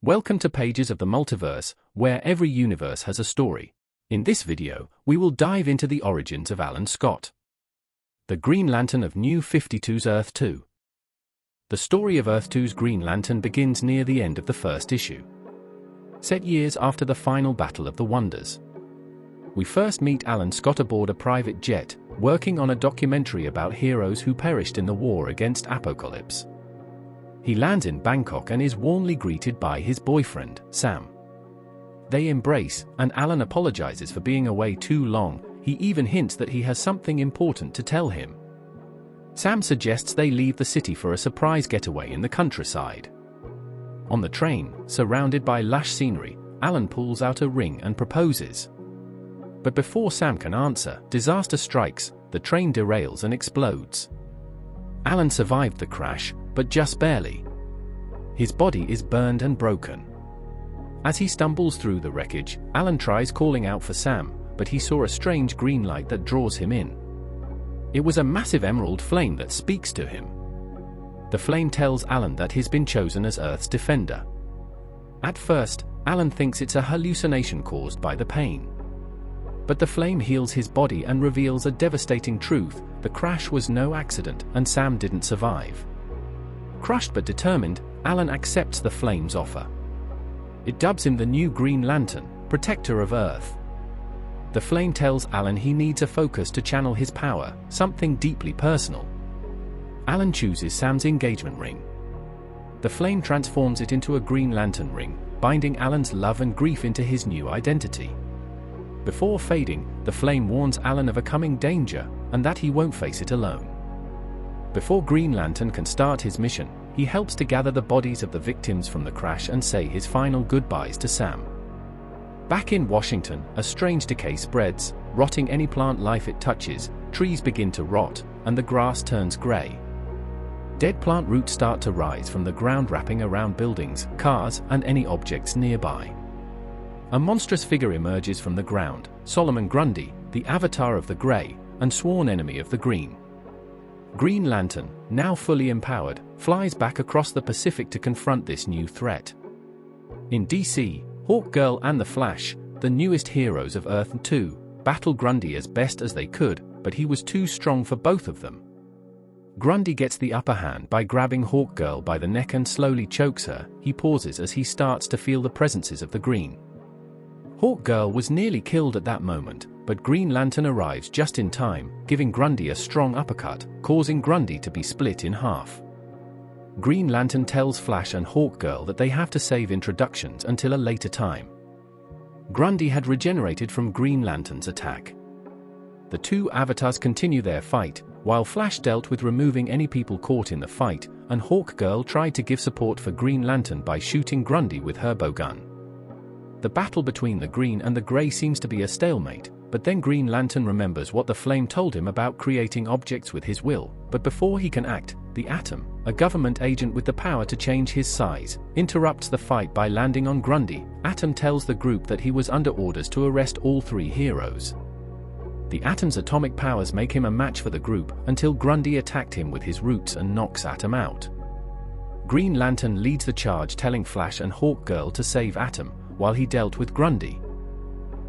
Welcome to Pages of the Multiverse, where every universe has a story. In this video, we will dive into the origins of Alan Scott, the Green Lantern of New 52's Earth-2. The story of Earth-2's Green Lantern begins near the end of the first issue, set years after the final battle of the Wonders. We first meet Alan Scott aboard a private jet, working on a documentary about heroes who perished in the war against Apocalypse. He lands in Bangkok and is warmly greeted by his boyfriend, Sam. They embrace, and Alan apologizes for being away too long. He even hints that he has something important to tell him. Sam suggests they leave the city for a surprise getaway in the countryside. On the train, surrounded by lush scenery, Alan pulls out a ring and proposes. But before Sam can answer, disaster strikes, the train derails and explodes. Alan survived the crash, but just barely. His body is burned and broken. As he stumbles through the wreckage, Alan tries calling out for Sam, but he saw a strange green light that draws him in. It was a massive emerald flame that speaks to him. The flame tells Alan that he's been chosen as Earth's defender. At first, Alan thinks it's a hallucination caused by the pain. But the flame heals his body and reveals a devastating truth: the crash was no accident, and Sam didn't survive. Crushed but determined, Alan accepts the flame's offer. It dubs him the new Green Lantern, protector of Earth. The flame tells Alan he needs a focus to channel his power, something deeply personal. Alan chooses Sam's engagement ring. The flame transforms it into a Green Lantern ring, binding Alan's love and grief into his new identity. Before fading, the flame warns Alan of a coming danger, and that he won't face it alone. Before Green Lantern can start his mission, he helps to gather the bodies of the victims from the crash and say his final goodbyes to Sam. Back in Washington, a strange decay spreads, rotting any plant life it touches. Trees begin to rot, and the grass turns gray. Dead plant roots start to rise from the ground, wrapping around buildings, cars, and any objects nearby. A monstrous figure emerges from the ground, Solomon Grundy, the avatar of the Grey, and sworn enemy of the Green. Green Lantern, now fully empowered, flies back across the Pacific to confront this new threat. In DC, Hawkgirl and the Flash, the newest heroes of Earth-2, battle Grundy as best as they could, but he was too strong for both of them. Grundy gets the upper hand by grabbing Hawkgirl by the neck and slowly chokes her. He pauses as he starts to feel the presences of the Green. Hawkgirl was nearly killed at that moment, but Green Lantern arrives just in time, giving Grundy a strong uppercut, causing Grundy to be split in half. Green Lantern tells Flash and Hawkgirl that they have to save introductions until a later time. Grundy had regenerated from Green Lantern's attack. The two avatars continue their fight, while Flash dealt with removing any people caught in the fight, and Hawkgirl tried to give support for Green Lantern by shooting Grundy with her bowgun. The battle between the Green and the Grey seems to be a stalemate, but then Green Lantern remembers what the flame told him about creating objects with his will. But before he can act, the Atom, a government agent with the power to change his size, interrupts the fight by landing on Grundy. Atom tells the group that he was under orders to arrest all three heroes. The Atom's atomic powers make him a match for the group, until Grundy attacked him with his roots and knocks Atom out. Green Lantern leads the charge, telling Flash and Hawkgirl to save Atom, while he dealt with Grundy.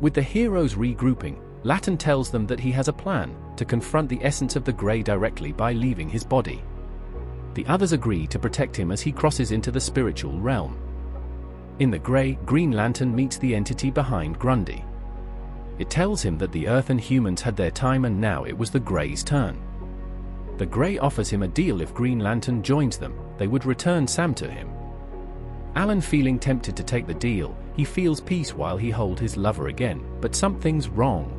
With the heroes regrouping, Lantern tells them that he has a plan to confront the essence of the Grey directly by leaving his body. The others agree to protect him as he crosses into the spiritual realm. In the Grey, Green Lantern meets the entity behind Grundy. It tells him that the Earth and humans had their time and now it was the Grey's turn. The Grey offers him a deal: if Green Lantern joins them, they would return Sam to him. Alan, feeling tempted to take the deal, he feels peace while he holds his lover again, but something's wrong.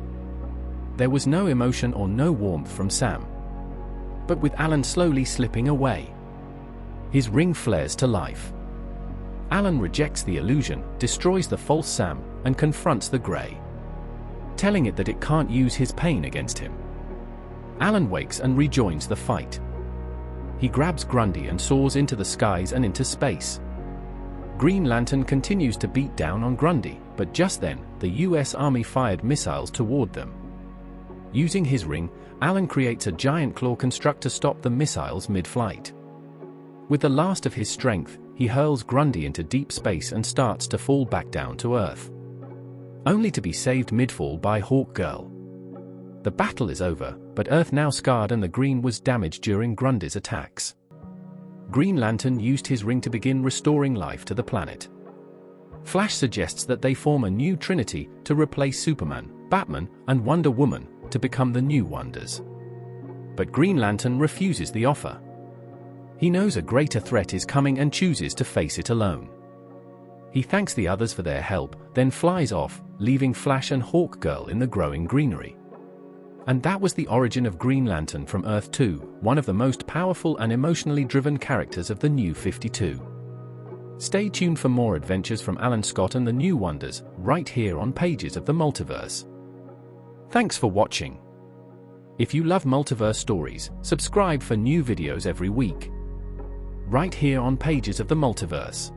There was no emotion or no warmth from Sam. But with Alan slowly slipping away, his ring flares to life. Alan rejects the illusion, destroys the false Sam, and confronts the Grey, telling it that it can't use his pain against him. Alan wakes and rejoins the fight. He grabs Grundy and soars into the skies and into space. Green Lantern continues to beat down on Grundy, but just then, the US Army fired missiles toward them. Using his ring, Alan creates a giant claw construct to stop the missiles mid-flight. With the last of his strength, he hurls Grundy into deep space and starts to fall back down to Earth, only to be saved midfall by Hawkgirl. The battle is over, but Earth now scarred and the Green was damaged during Grundy's attacks. Green Lantern used his ring to begin restoring life to the planet. Flash suggests that they form a new trinity to replace Superman, Batman, and Wonder Woman to become the new Wonders. But Green Lantern refuses the offer. He knows a greater threat is coming and chooses to face it alone. He thanks the others for their help, then flies off, leaving Flash and Hawkgirl in the growing greenery. And that was the origin of Green Lantern from Earth-2, one of the most powerful and emotionally driven characters of the New 52. Stay tuned for more adventures from Alan Scott and the New Wonders, right here on Pages of the Multiverse. Thanks for watching. If you love multiverse stories, subscribe for new videos every week. Right here on Pages of the Multiverse.